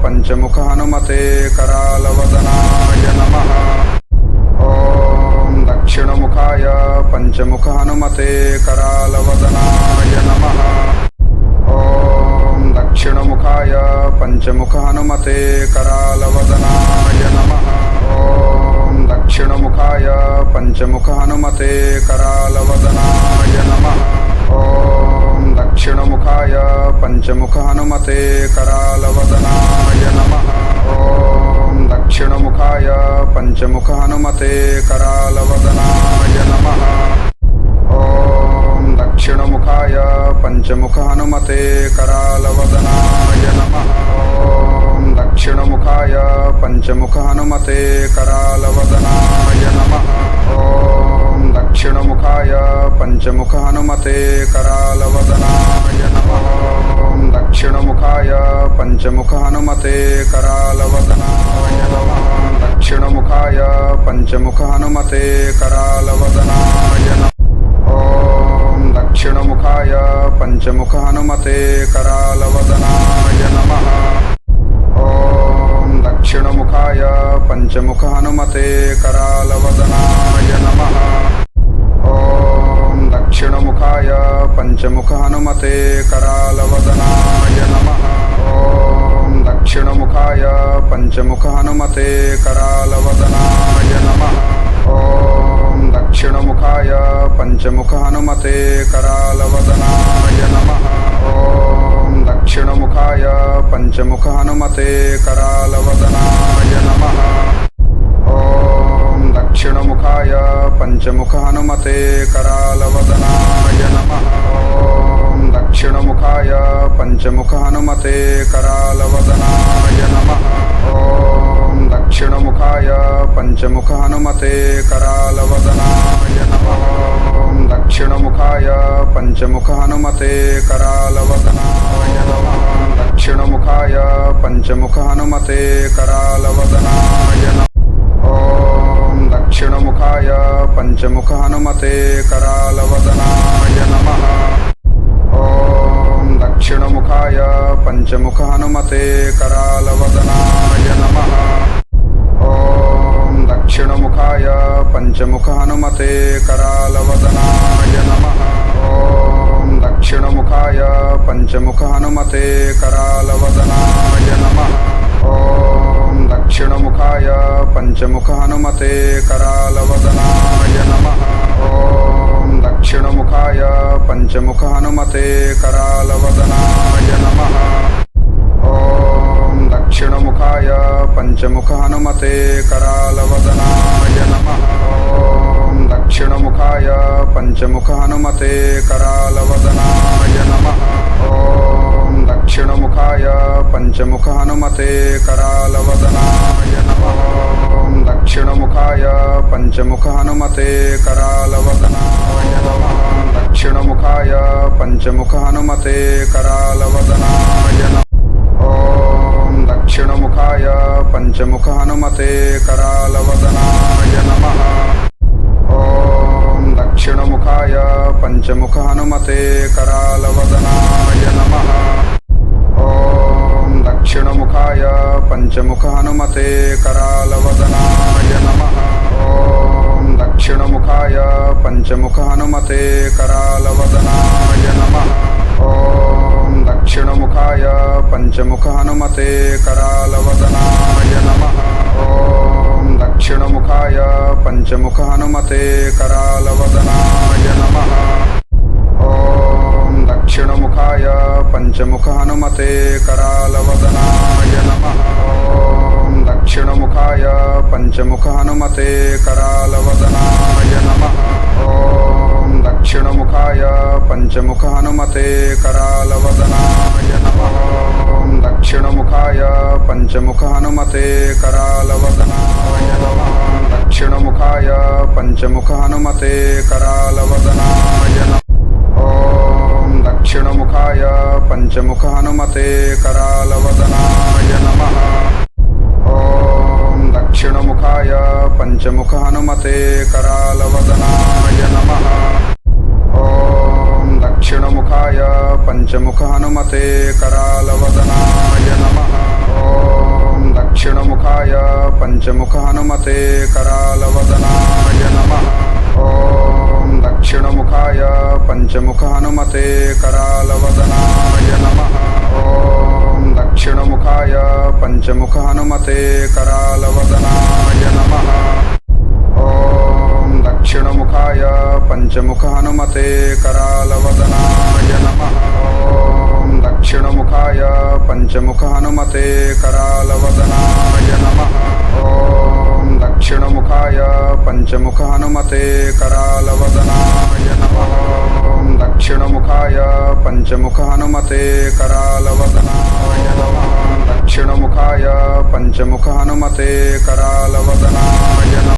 पंचमुख हनुमते करालवदनाय नमः। ॐ दक्षिणमुखाय पंचमुख हनुमते करालवदनाय नमः। ॐ दक्षिणमुखाय पंचमुख हनुमते करालवदनाय नमः। ॐ दक्षिणमुखाय पंचमुख हनुमते करालवदनाय नमः। ॐ दक्षिणमुखाय पंचमुख हनुमते करालवदनाय नमः। ॐ दक्षिणमुखाय पंचमुख हनुमते करालवदनाय नमः। ॐ दक्षिणमुखाय पंचमुख हनुमते करालवदनाय नमः। ॐ दक्षिणमुखाय पंचमुख हनुमते करालवदनाय नमः। ॐ दक्षिणमुखाय पंचमुख हनुमते करालवदनाय नमः। ॐ दक्षिणमुखाय पंचमुख हनुमते करालवदनाय नमः। दक्षिणमुखाय पंचमुख हनुमते करालवदनाय नमः। ॐ दक्षिणमुखाय पंचमुख हनुमते करालवदनाय नमः। ॐ दक्षिणमुखाय पंचमुख हनुमते करालवदनाय नमः। ॐ दक्षिणमुखाय पंचमुख हनुमते करालवदनाय नमः। ॐ दक्षिणमुखाय पंचमुख हनुमते करालवदनाय नमः। ॐ दक्षिणमुखाय पंचमुख हनुमते करालवदनाय नमः। ॐ दक्षिणमुखाय पंचमुख हनुमते करालवदनाय नमः। ॐ दक्षिणमुखाय पंचमुख हनुमते करालवदनाय नमः। ॐ दक्षिणमुखाय पंचमुख हनुमते करालवदनाय नमः। ॐ दक्षिणमुखाय पंचमुख हनुमते करालवदनाय नमः। ॐ दक्षिणमुखाय पंचमुख हनुमते करालवदनाय नमः। दक्षिणमुखाय पंचमुख हनुमते करालवदनाय नमः। ॐ दक्षिणमुखाय पंचमुख हनुमते करालवदनाय नमः। ॐ दक्षिणमुखाय पंचमुख हनुमते करालवदनाय नमः। ॐ दक्षिणमुखाय पंचमुख हनुमते करालवदनाय नमः। ॐ दक्षिणमुखाय पंचमुख हनुमते करालवदनाय नमः। ॐ दक्षिणमुखाय पंचमुख हनुमते करालवदनाय नमः। ॐ दक्षिणमुखाय पंचमुख हनुमते करालवदनाय नमः। ॐ दक्षिणमुखाय पंचमुख हनुमते करालवदनाय नमः। ॐ दक्षिणमुखाय पंचमुख हनुमते करालवदनाय नमः। ॐ दक्षिणमुखाय पंचमुख हनुमते करालवदनाय नमः। ॐ दक्षिणमुखाय पंचमुख हनुमते करालवदनाय नमः। दक्षिणमुखाय पंचमुख हनुमते करालवदनाय नमः। ॐ दक्षिणमुखाय पंचमुख हनुमते करालवदनाय नमः। ॐ दक्षिणमुखाय पंचमुख हनुमते करालवदनाय नमः। ॐ दक्षिणमुखाय पंचमुख हनुमते करालवदनाय नमः। ॐ दक्षिणमुखाय पंचमुख हनुमते करालवदनाय नमः। ॐ दक्षिणमुखाय पंचमुख हनुमते करालवदनाय नमः। ॐ दक्षिणमुखाय पंचमुख हनुमते करालवदनाय नमः। ॐ दक्षिणमुखाय पंचमुख हनुमते करालवदनाय नमः। ॐ दक्षिणमुखाय पंचमुख हनुमते करालवदनाय नमः। ॐ दक्षिणमुखाय पंचमुख हनुमते करालवदनाय नमः। ॐ दक्षिणमुखाय पंचमुख हनुमते करालवदनाय नमः। दक्षिणमुखाय पंचमुख हनुमते करालवदनाय नमः। ॐ दक्षिणमुखाय पंचमुख हनुमते करालवदनाय नमः। ॐ दक्षिणमुखाय पंचमुख हनुमते करालवदनाय नमः। ॐ दक्षिणमुखाय पंचमुख हनुमते करालवदनाय नमः। ॐ दक्षिणमुखाय पंचमुख हनुमते करालवदनाय नमः। ॐ दक्षिणमुखाय पंचमुख हनुमते करालवदनाय नमः। ॐ दक्षिणमुखाय पंचमुख हनुमते करालवदनाय नमः। ॐ दक्षिणमुखाय पंचमुख हनुमते करालवदनाय नमः। ॐ दक्षिणमुखाय पंचमुख हनुमते करालवदनाय नमः। ॐ दक्षिणमुखाय पंचमुख हनुमते करालवदनाय नमः। ॐ दक्षिणमुखाय पंचमुख हनुमते करालवदनाय नमः। दक्षिणमुखाय पंचमुख हनुमते करालवदनाय नमः।